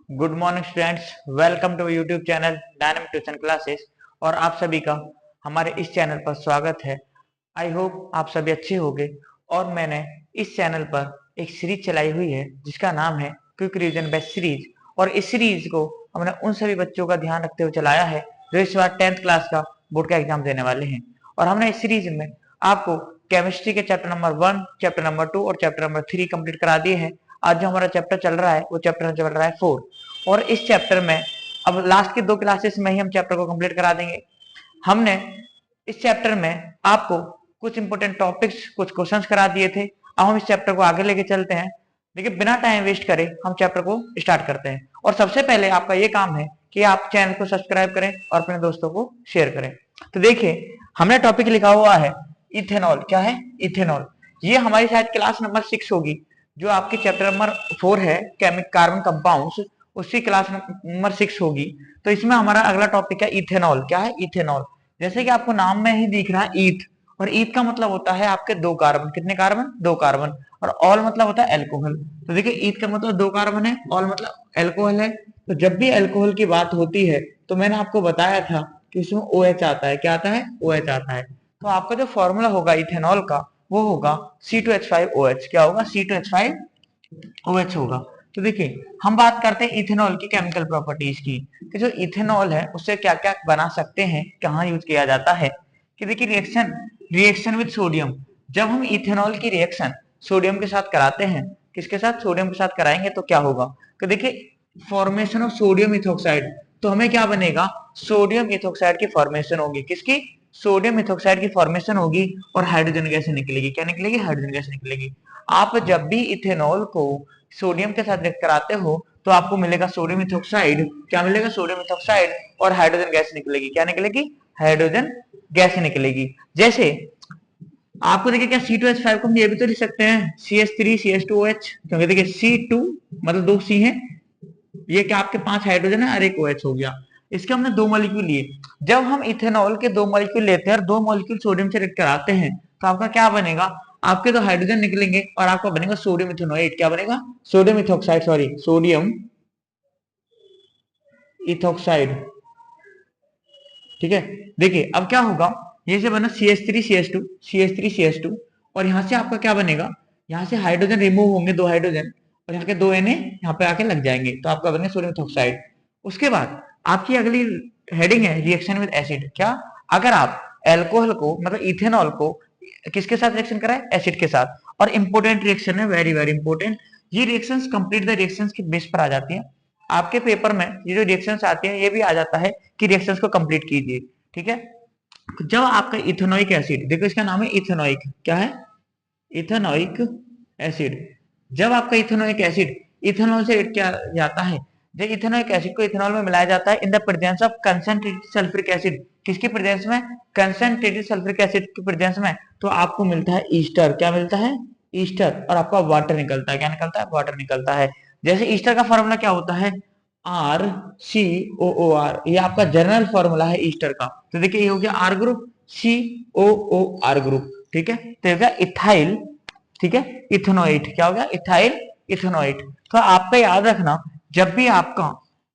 Good morning students, welcome to YouTube channel dynamic tuition classes. और आप सभी का हमारे इस चैनल पर स्वागत है। आई होप आप सभी अच्छे होंगे। और मैंने इस चैनल पर एक सीरीज चलाई हुई है जिसका नाम है क्विक रिवीजन बेस्ट सीरीज। और इस सीरीज को हमने उन सभी बच्चों का ध्यान रखते हुए चलाया है जो इस बार 10th क्लास का बोर्ड का एग्जाम देने वाले हैं। और हमने इस सीरीज में आपको केमिस्ट्री के चैप्टर नंबर 1, चैप्टर नंबर 2 और चैप्टर नंबर 3 कंप्लीट करा दिए हैं। आज जो हमारा चैप्टर चल रहा है वो चैप्टर चल रहा है 4। और इस चैप्टर में अब लास्ट के 2 क्लासेस में ही हम चैप्टर को कंप्लीट करा देंगे। हमने इस चैप्टर में आपको कुछ इंपोर्टेंट टॉपिक्स, कुछ क्वेश्चंस करा दिए थे। अब हम इस चैप्टर को आगे लेके चलते हैं। देखिए, बिना टाइम वेस्ट करे हम चैप्टर को स्टार्ट करते हैं। और सबसे पहले आपका ये काम है कि आप चैनल को सब्सक्राइब करें और अपने दोस्तों को शेयर करें। तो देखिए, हमने टॉपिक लिखा हुआ है इथेनॉल। क्या है? इथेनॉल। ये हमारी शायद क्लास नंबर 6 होगी, जो आपकी चैप्टर नंबर 4 है केमिक कार्बन कंपाउंड्स, उसकी क्लास नंबर 6 होगी। तो इसमें हमारा अगला टॉपिक है इथेनॉल। क्या है? इथेनॉल। जैसे कि आपको नाम में ही दिख रहा है ईथ, और ईथ का मतलब होता है आपके 2 कार्बन। कितने कार्बन? 2 कार्बन। और ऑल मतलब होता है एल्कोहल। तो देखिए, ईथ का मतलब 2 कार्बन है, ऑल मतलब एल्कोहल है। तो जब भी एल्कोहल की बात होती है तो मैंने आपको बताया था कि इसमें OH आता है। क्या आता है? OH आता है। तो आपका जो फॉर्मूला होगा इथेनॉल का वो होगा C2H5OH। क्या होगा? C2H5OH होगा। तो देखिए, हम बात करते हैं इथेनॉल की केमिकल प्रॉपर्टीज की, कि जो इथेनॉल है उससे क्या क्या बना सकते हैं, कहाँ यूज किया जाता है। कि देखिए, रिएक्शन रिएक्शन विद सोडियम। जब हम इथेनॉल की रिएक्शन सोडियम के साथ कराते हैं, किसके साथ? सोडियम के साथ कराएंगे तो क्या होगा? तो देखिए, फॉर्मेशन ऑफ सोडियम इथोक्साइड। तो हमें क्या बनेगा? सोडियम इथोक्साइड की फॉर्मेशन होगी। किसकी? सोडियम इथोक्साइड की फॉर्मेशन होगी। और हाइड्रोजन गैस निकलेगी। क्या निकलेगी? हाइड्रोजन गैस निकलेगी। आप जब भी इथेनॉल को सोडियम के साथ रिएक्ट कराते हो तो आपको मिलेगा सोडियम इथोक्साइड। क्या मिलेगा? Sodium ethoxide. और हाइड्रोजन गैस निकलेगी। क्या निकलेगी? हाइड्रोजन गैस निकलेगी। जैसे आपको देखिए, क्या C2H5 को हम ये भी तो लिख सकते हैं CH3CH2OH, क्योंकि देखिए C2 मतलब 2 C है, ये क्या आपके 5 हाइड्रोजन है और एक OH हो गया। इसके हमने 2 मॉलिक्यूल लिए। जब हम इथेनॉल के 2 मॉलिक्यूल लेते हैं और 2 मॉलिक्यूल सोडियम से रिएक्ट कराते हैं तो आपका क्या बनेगा? आपके तो हाइड्रोजन निकलेंगे और आपका बनेगा सोडियम इथेनोएट। क्या बनेगा? Sodium ethoxide, sorry sodium ethoxide. ठीक है। देखिए, अब क्या होगा? ये से बना CH3CH2, CH3CH2, और यहां से आपका क्या बनेगा? यहाँ से हाइड्रोजन रिमूव होंगे, 2 हाइड्रोजन, और यहाँ के 2 Na यहाँ पे आके लग जाएंगे, तो आपका बनेगा सोडियम इथोक्साइड। उसके बाद आपकी अगली हेडिंग है रिएक्शन विद एसिड। क्या? अगर आप एल्कोहल को मतलब इथेनॉल को किसके साथ रिएक्शन कराए? एसिड के साथ। और इंपोर्टेंट रिएक्शन है, वेरी वेरी इंपोर्टेंट। ये रिएक्शंस कंप्लीट द रिएक्शंस के बेस पर आ जाती है। आपके पेपर में ये जो रिएक्शंस आती है ये भी आ जाता है कि रिएक्शंस को कंप्लीट कीजिए। ठीक है। जब आपका इथेनोइक एसिड, देखो इसका नाम है इथेनोइक। क्या है? Ethanoic acid. जब आपका इथेनोइक एसिड इथेनॉल से किया जाता है, जब इथेनोइक एसिड को इथेनॉल में मिलाया जाता है in the presence of concentrated sulphuric acid. किसकी प्रेजेंस में? कंसंट्रेटेड सल्फ्यूरिक एसिड की प्रेजेंस में। तो आपको मिलता है ईस्टर। क्या मिलता है? ईस्टर। और आपका वाटर निकलता है। क्या निकलता है? वाटर निकलता है। जैसे ईस्टर का फॉर्मूला क्या होता है? RCOOR। ये आपका जनरल फॉर्मूला है ईस्टर का। तो देखिए, ये हो गया R ग्रुप, COOR ग्रुप। ठीक है। तो ये हो गया इथाइल। ठीक है। इथेनोइट। क्या हो गया? Ethyl ethanoate. तो आपका याद रखना, जब भी आपका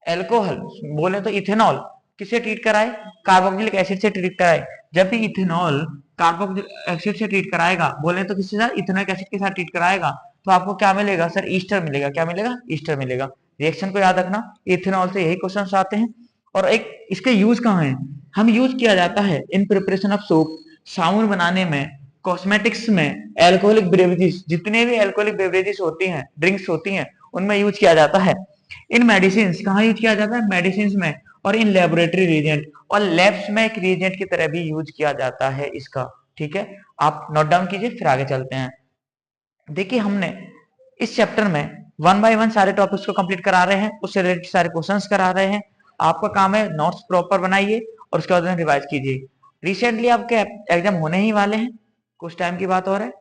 एल्कोहल बोले तो इथेनॉल किससे ट्रीट कराए? कार्बोक्सिलिक एसिड से ट्रीट कराए। जब भी इथेनॉल कार्बोक्सिलिक एसिड से ट्रीट कराएगा, बोले तो किसके साथ? इथेनॉइक एसिड के साथ ट्रीट कराएगा, तो आपको क्या मिलेगा सर? ईस्टर मिलेगा। क्या मिलेगा? ईस्टर मिलेगा। रिएक्शन को याद रखना, इथेनॉल से यही क्वेश्चन आते हैं। और एक इसके यूज कहाँ है? हम यूज किया जाता है इन प्रिपरेशन ऑफ सोप, साबुन बनाने में, कॉस्मेटिक्स में, एल्कोहलिक बेवरेजेस, जितने भी एल्कोहलिक बेवरेजेस होती हैं, ड्रिंक्स होती हैं, उनमें यूज किया जाता है। इन मेडिसिन, कहाँ यूज किया जाता है? मेडिसिन में। और इन लेबोरेटरी रिएजेंट, और लैब्स में एक रिएजेंट की तरह भी यूज किया जाता है इसका। ठीक है। आप नोट डाउन कीजिए, फिर आगे चलते हैं। देखिए, हमने इस चैप्टर में 1 बाय 1 सारे टॉपिक्स को कंप्लीट करा रहे हैं, उससे रिलेटेड सारे क्वेश्चंस करा रहे हैं। आपका काम है नोट्स प्रॉपर बनाइए और उसके बाद रिवाइज कीजिए। रिसेंटली आपके एग्जाम होने ही वाले हैं, कुछ टाइम की बात हो रहा है।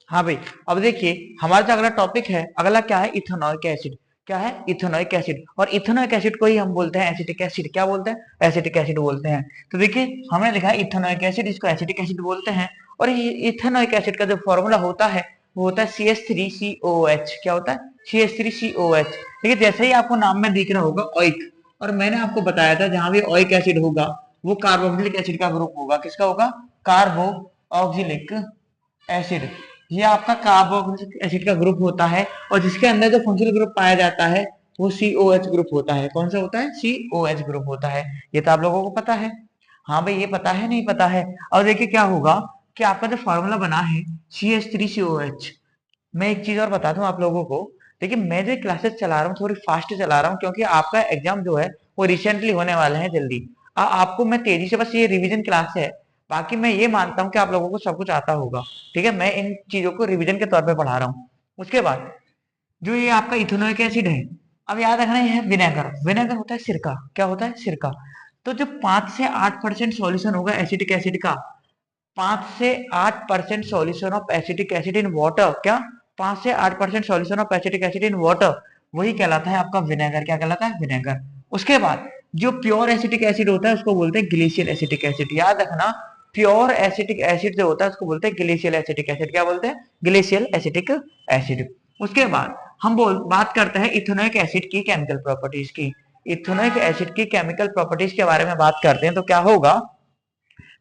हाँ भाई, अब देखिए, हमारा जो अगला टॉपिक है, अगला क्या है? Ethanoic acid. क्या है? Ethanoic acid. और इथेनॉइक एसिड को ही हम बोलते हैं एसिटिक एसिड। क्या बोलते हैं? एसिटिक एसिड बोलते हैं। तो देखिए, हमने लिखा है इथेनॉइक एसिड, इसको एसिटिक एसिड बोलते हैं। और ये इथेनॉइक एसिड का जो फॉर्मूला होता है वो होता है CH3COOH। क्या होता है? CH3COOH। देखिए जैसे ही आपको नाम में दिख रहा होगा ओइक, और मैंने आपको बताया था जहां भी ओइक एसिड होगा वो कार्बोक्सिलिक एसिड का ग्रुप होगा। किसका होगा? Carboxylic acid. ये आपका कार्बोक्सिलिक एसिड का ग्रुप होता है, और जिसके अंदर जो फंक्शनल ग्रुप पाया जाता है वो COH ग्रुप होता है। कौन सा होता है? COH ग्रुप होता है। ये तो आप लोगों को पता है। हाँ भाई, ये पता है नहीं पता है? और देखिए क्या होगा कि आपका जो फॉर्मूला बना है CH3COH। मैं एक चीज और बता दूं आप लोगों को। देखिए मैं जो क्लासेस चला रहा हूँ थोड़ी फास्ट चला रहा हूँ, क्योंकि आपका एग्जाम जो है वो रिसेंटली होने वाले हैं जल्दी। आपको मैं तेजी से, बस ये रिवीजन क्लास है। बाकी मैं ये मानता हूँ कि आप लोगों को सब कुछ आता होगा। ठीक है, मैं इन चीजों को रिवीजन के तौर पे पढ़ा रहा हूँ। उसके बाद जो ये आपका इथेनोइक एसिड है, अब याद रखना ये है विनेगर। विनेगर होता है सिरका। क्या होता है? सिरका। तो जो 5 से 8% सॉल्यूशन होगा एसिटिक एसिड का, 5 से 8% solution of acetic acid in water, क्या? 5 से 8% solution of acetic acid in water, वही कहलाता है आपका विनेगर। क्या कहलाता है? विनेगर। उसके बाद जो प्योर एसिटिक एसिड होता है उसको बोलते हैं ग्लेशियल एसिटिक एसिड। याद रखना, प्योर एसिटिक एसिड जो होता है उसको बोलते हैं ग्लेशियल एसिटिक एसिड। क्या बोलते हैं? Glacial acetic acid. उसके बाद हम बात करते हैं इथेनोइक एसिड की केमिकल प्रॉपर्टीज की। इथेनोइक एसिड की केमिकल प्रॉपर्टीज के बारे में बात करते हैं तो क्या होगा?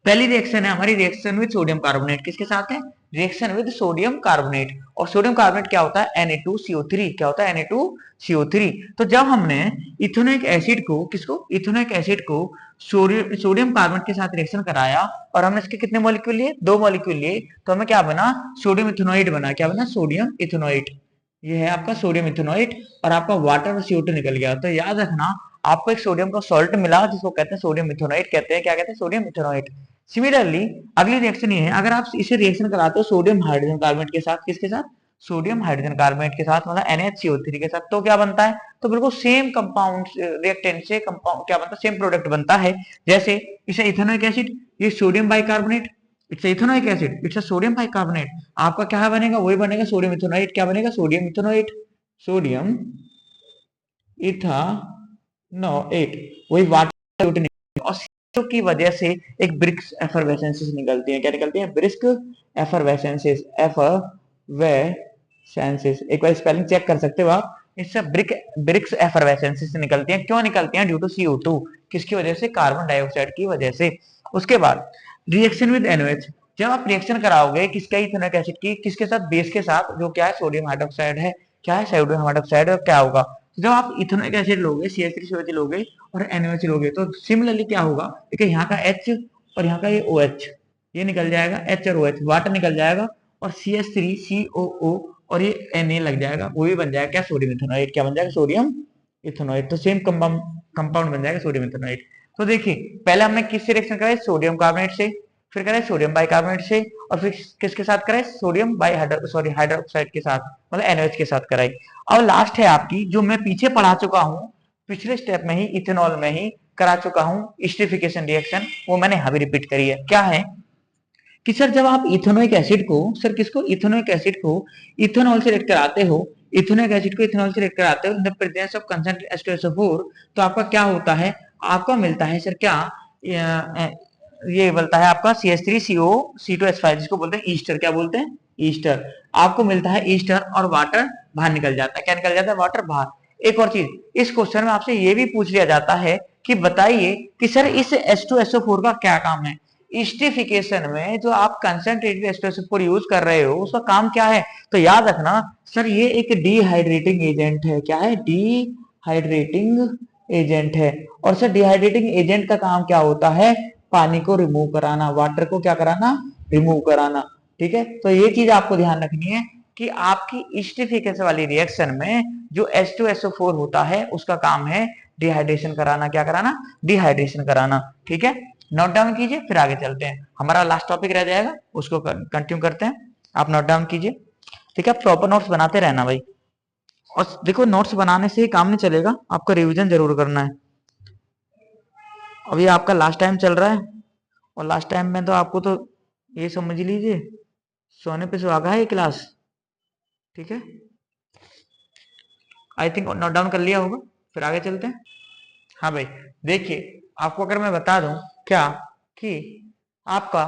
पहली रिएक्शन है हमारी रिएक्शन विद सोडियम कार्बोनेट। किसके साथ है? Reaction with sodium carbonate. और सोडियम कार्बोनेट क्या होता है? Na2CO3। क्या होता है? Na2CO3। तो जब हमने इथेनोइक एसिड को, किसको? इथेनोइक एसिड को सोडियम कार्बोनेट के साथ रिएक्शन कराया, और हमने इसके कितने मॉलिक्यूल लिए? 2 मॉलिक्यूल लिए, तो हमें क्या बना? सोडियम इथेनोइड बना। क्या बना? सोडियम इथेनोइड। ये है आपका सोडियम इथेनोइड, और आपका वाटर और CO2 निकल गया। तो याद रखना, आपको एक सोडियम का सॉल्ट मिला जिसको कहते हैं सोडियम इथेनोइड कहते हैं। क्या कहते हैं? सोडियम इथेनोइड। सिमिलरली अगली रिएक्शन ये है, अगर आप इसे रिएक्शन कराते हो सोडियम हाइड्रोजन कार्बोनेट के साथ, किसके साथ? सोडियम हाइड्रोजन कार्बोनेट के साथ, मतलब NaHCO3 के साथ, तो क्या बनता है? तो बिल्कुल सेम कंपाउंड रिएक्टेंट से कंपाउंड क्या बनता है? सेम प्रोडक्ट बनता है। जैसे इसे इथेनोइक एसिड, ये sodium bicarbonate, it's ethanoic acid, it's sodium bicarbonate. आपका क्या बनेगा? वही बनेगा सोडियम इथेनोइट। क्या बनेगा? Sodium ethanoate. सोडियम इथानोएट। वही वाटर और CO की वजह से एक ब्रिक्स एफरवेसेंसेस निकलती है। क्या निकलती है? ब्रिस्क एफरवेसेंसेस। एफरवेसेंसेस, एक बार स्पेलिंग चेक कर सकते हो आप। इससे ब्रिक्स एफरवेसेंसेस निकलती हैं। क्यों निकलती हैं? Due to CO2। किसकी वजह से? कार्बन डाइऑक्साइड की वजह से। उसके बाद रिएक्शन विद NOH। जब आप रिएक्शन कराओगे किसका? इथेनोइक एसिड की, किसके साथ? बेस के साथ, जो क्या है? सोडियम हाइड्रोक्साइड है। क्या है? Sodium hydroxide. और क्या होगा जब आप इथेनोइक एसिड लोगे, CH3COH लोगे और NOH लोगे, तो सिमिलरली क्या होगा? देखिए यहाँ का H और यहाँ का ये OH, ये निकल जाएगा, H और OH, वाटर निकल जाएगा, और CH3COO और ये Na लग जाएगा, वो भी बन जाएगा क्या? सोडियम इथेनोइड। क्या बन जाएगा? सोडियम इथेनोइड। तो सेम कंपाउंड बन जाएगा सोडियम इथेनोइड। तो देखिए पहले हमने किससे रिएक्शन कराई? सोडियम कार्बोनेट से, फिर कराए सोडियम बाइकार्बोनेट से, और फिर किसके साथ कराए? सोडियम हाइड्रोक्साइड के साथ, मतलब NOH के साथ कराई। और लास्ट है आपकी, जो मैं पीछे पढ़ा चुका हूँ, पिछले स्टेप में ही इथेनॉल में ही करा चुका हूँ, एस्टरिफिकेशन रिएक्शन, वो मैंने यहाँ भी रिपीट करी है। क्या है कि सर जब आप इथेनोइक एसिड को, सर किसको? इथेनोइक एसिड को इथेनॉल से रिएक्ट कराते हो, इथेनोइक एसिड को इथेनॉल से रिएक्ट कराते हो in the presence of concentrated H2SO4, तो आपका क्या होता है? आपका मिलता है सर क्या? ये बोलता है आपका CH3CO C2H5, जिसको बोलते हैं ईस्टर। क्या बोलते हैं? ईस्टर। आपको मिलता है ईस्टर, और वाटर बाहर निकल जाता है। क्या निकल जाता है? वाटर बाहर। एक और चीज, इस क्वेश्चन में आपसे ये भी पूछ लिया जाता है कि बताइए कि सर इस H2SO4 का क्या काम है? एस्टरिफिकेशन में जो आप कंसंट्रेटेड H2SO4 यूज कर रहे हो उसका काम क्या है? तो याद रखना सर, ये एक डिहाइड्रेटिंग एजेंट है। क्या है? डिहाइड्रेटिंग एजेंट है। और सर डिहाइड्रेटिंग एजेंट का काम क्या होता है? पानी को रिमूव कराना, वाटर को क्या कराना? रिमूव कराना। ठीक है, तो ये चीज आपको ध्यान रखनी है कि आपकी एस्टरिफिकेशन वाली रिएक्शन में जो H2SO4 होता है उसका काम है डिहाइड्रेशन कराना। क्या कराना? डिहाइड्रेशन कराना। ठीक है, नोट डाउन कीजिए, फिर आगे चलते हैं। हमारा लास्ट टॉपिक रह जाएगा, उसको कंटिन्यू करते हैं। आप नोट डाउन कीजिए। ठीक है, प्रॉपर नोट्स बनाते रहना भाई। और देखो नोट्स बनाने से ही काम नहीं चलेगा, आपको रिवीजन जरूर करना है। अभी आपका लास्ट टाइम चल रहा है, और लास्ट टाइम में तो आपको तो ये समझ लीजिए सोने पे सुहागा है ये क्लास। ठीक है, आई थिंक नोट डाउन कर लिया होगा, फिर आगे चलते हैं। हाँ भाई, देखिए आपको अगर मैं बता दूं क्या कि आपका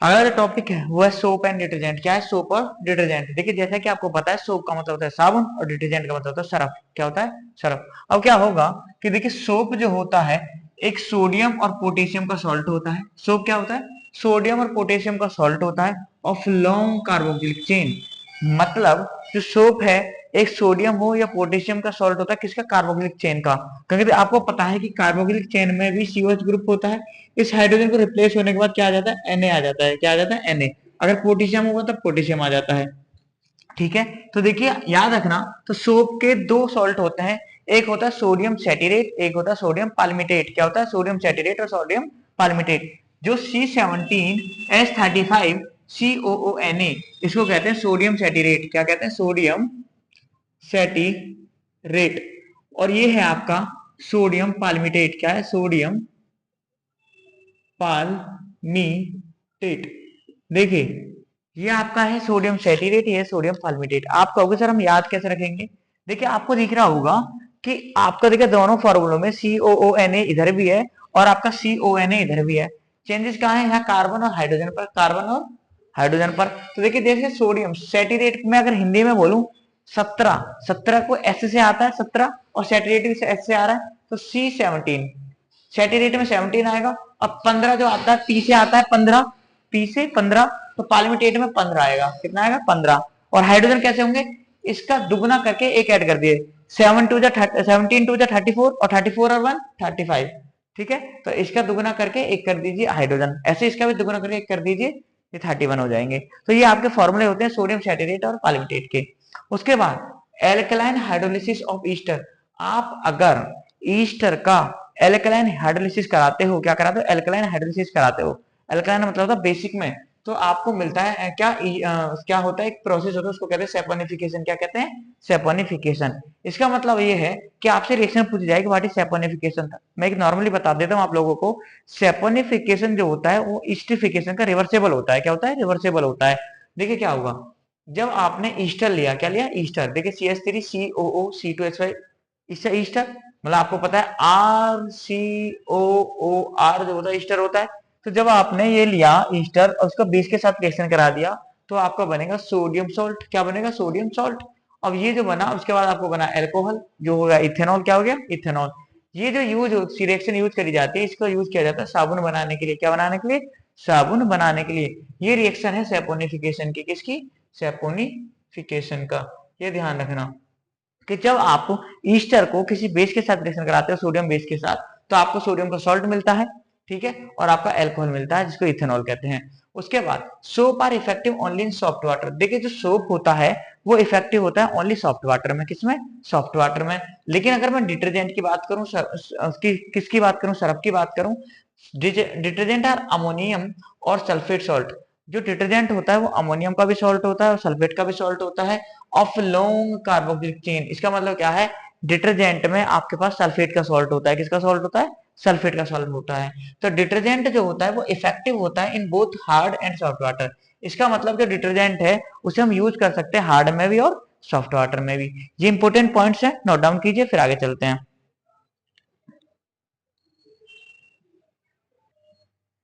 अगला जो टॉपिक है वो है सोप एंड डिटर्जेंट। क्या है सोप और डिटर्जेंट? देखिए जैसा कि आपको पता है सोप का मतलब होता है साबुन और डिटर्जेंट का मतलब होता है सरफ। क्या होता है? सरफ। अब क्या होगा कि देखिए सोप जो होता है एक सोडियम और पोटेशियम का सॉल्ट होता है। सोप क्या होता है? सोडियम और पोटेशियम का सॉल्ट होता है ऑफ लॉन्ग कार्बोक्सिलिक चेन। मतलब जो सोप है एक सोडियम हो या पोटेशियम का सॉल्ट होता है किसका? कार्बोक्सिलिक चेन का। क्योंकि आपको पता है कि कार्बोक्सिलिक चेन में भी COH ग्रुप होता है। इस हाइड्रोजन को रिप्लेस होने के बाद क्या आ जाता है? Na आ जाता है। क्या आ जाता है? Na। अगर पोटेशियम होगा तब पोटेशियम आ जाता है। ठीक है, तो देखिए याद रखना, तो सोप के दो सॉल्ट होते हैं, एक होता है सोडियम सेटिरेट, एक होता है सोडियम पाल्मिटेट। क्या होता है? सोडियम सेटिरेट और सोडियम पाल्मिटेट। जो C17H35 COONA इसको कहते हैं सोडियम सेटिरेट। क्या कहते हैं? सोडियम सेटिरेट। और ये है आपका सोडियम पाल्मिटेट। क्या है? Sodium palmitate. देखिए ये आपका है सोडियम सेटिरेट, ये सोडियम पाल्मिटेट। आप कहोगे सर हम याद कैसे रखेंगे? देखिए आपको दिख रहा होगा कि आपका देखिए दोनों फॉर्मूलों में COONA इधर भी है और आपका CONA इधर भी है। चेंजेस कहाँ है? यहाँ कार्बन और हाइड्रोजन पर, कार्बन और हाइड्रोजन पर। तो देखिए जैसे सोडियम सेटिरेट में अगर हिंदी में बोलूं 17, 17 को S से आता है 17 और सेटिरेट भी S से आ रहा है तो C17। सेटिरेट में 17 आएगा। अब 15 जो आता है P से आता है 15, P से 15 तो पाल्मिटेट में 15 आएगा। कितना आएगा? 15। और हाइड्रोजन कैसे होंगे? इसका दुगुना करके एक ऐड कर दिए, 17 टू 34 और 34 और 1 35। ठीक है, तो इसका दुगुना करके एक कर दीजिए हाइड्रोजन, ऐसे इसका भी दुगुना करके एक कर दीजिए, ये 31 हो जाएंगे। तो ये आपके फॉर्मूले होते हैं सोडियम सेटिरेट और पाल्मिटेट के। उसके बाद एल्कलाइन हाइड्रोलिसिस ऑफ ईस्टर। आप अगर ईस्टर का एल्कलाइन हाइड्रोलिसिस कराते हो, क्या कराते हो? एल्कलाइन हाइड्रोलिसिस कराते हो। एल्कलाइन मतलब होता है बेसिक में, तो आपको मिलता है क्या होता है? एक प्रोसेस होता है उसको कहते हैं सेपोनिफिकेशन। क्या कहते हैं? सेपोनिफिकेशन। इसका मतलब ये है कि आपसे रिएक्शन पूछ जाएगी व्हाट इज सेपोनिफिकेशन। मैं एक नॉर्मली बता देता हूँ आप लोगों को। सेपोनिफिकेशन जो होता है वो ईस्टरिफिकेशन का रिवर्सेबल होता है। क्या होता है? रिवर्सेबल होता है। देखिए क्या होगा जब आपने ईस्टर लिया, क्या लिया? ईस्टर। देखिए CH3COO C2H5, इससे ईस्टर मतलब आपको पता है RCOOR जो होता है ईस्टर होता है। तो जब आपने ये लिया ईस्टर और उसको बेस के साथ रिएक्शन करा दिया तो आपका बनेगा सोडियम सॉल्ट। क्या बनेगा? Sodium salt. अब ये जो बना उसके बाद आपको बना एल्कोहल जो होगा इथेनॉल। क्या हो गया? इथेनॉल। ये जो रिएक्शन यूज करी जाती है इसको यूज किया जाता है साबुन बनाने के लिए। क्या बनाने के लिए? साबुन बनाने के लिए। ये रिएक्शन है सेपोनिफिकेशन की। किसकी? सेपोनिफिकेशन का। ये ध्यान रखना कि जब आप ईस्टर को किसी बेस के साथ रिएक्शन कराते हो सोडियम बेस के साथ तो आपको सोडियम का सॉल्ट मिलता है। ठीक है, और आपका एल्कोहल मिलता है जिसको इथेनॉल कहते हैं। उसके बाद soap are effective only in soft water. देखिए जो सोप होता है वो इफेक्टिव होता है ओनली सॉफ्ट वाटर में। किसमें? सॉफ्ट वाटर में। लेकिन अगर मैं डिटर्जेंट की बात करूं, किसकी बात करूं? सरफ की बात करूं। डिटर्जेंट आर अमोनियम और सल्फेट सॉल्ट। जो डिटर्जेंट होता है वो अमोनियम का भी सॉल्ट होता है और सल्फेट का भी सॉल्ट होता है ऑफ लॉन्ग कार्बोक्सिलिक चेन। इसका मतलब क्या है? डिटर्जेंट में आपके पास सल्फेट का सॉल्ट होता है। किसका सॉल्ट होता है? सल्फेट का सॉल्ट होता है। तो डिटर्जेंट जो होता है वो इफेक्टिव होता है in both hard and soft water. इसका मतलब जो डिटर्जेंट है उसे हम यूज कर सकते हैं हार्ड में भी और सॉफ्ट वाटर में भी। ये इंपॉर्टेंट पॉइंट्स हैं, नोट डाउन कीजिए फिर आगे चलते हैं।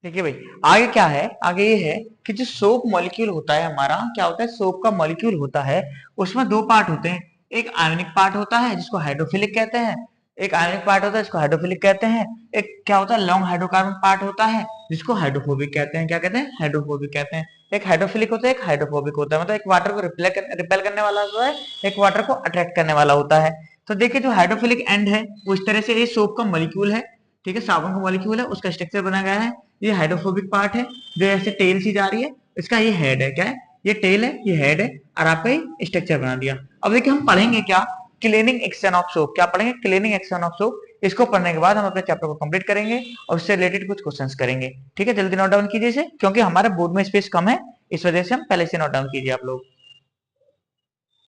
देखिए भाई आगे क्या है? आगे ये है कि जो सोप मॉलिक्यूल होता है हमारा, क्या होता है? सोप का मॉलिक्यूल होता है उसमें दो पार्ट होते हैं। एक आयनिक पार्ट होता है जिसको हाइड्रोफिलिक कहते हैं, एक आयनिक पार्ट होता है जिसको हाइड्रोफिलिक कहते हैं। एक क्या होता है? लॉन्ग हाइड्रोकार्बन पार्ट होता है जिसको हाइड्रोफोबिक कहते हैं। क्या कहते हैं? हाइड्रोफोबिक कहते हैं। एक हाइड्रोफिलिक होता है, एक हाइड्रोफोबिक होता है। मतलब एक वाटर को रिपेल करने वाला होता है, एक वाटर को अट्रैक्ट करने वाला होता है। तो देखिए जो हाइड्रोफिलिक एंड है वो इस तरह से ये सोप का मॉलिक्यूल है। ठीक है, साबुन का मॉलिक्यूल है, उसका स्ट्रक्चर बना गया है। ये हाइड्रोफोबिक पार्ट है जो ऐसे टेल सी जा रही है, इसका ये हेड है। क्या है? ये टेल है, ये हेड है, और आपका ये स्ट्रक्चर बना दिया। अब देखिए हम पढ़ेंगे क्या? Cleaning action of soap. क्या पढ़ेंगे? Cleaning action of soap. इसको पढ़ने के बाद हम अपने चैप्टर को कंप्लीट करेंगे और उससे रिलेटेड कुछ क्वेश्चंस करेंगे। ठीक है, जल्दी नोट डाउन कीजिए इसे, क्योंकि हमारे बोर्ड में स्पेस कम है, इस वजह से हम पहले से नोट डाउन कीजिए आप लोग।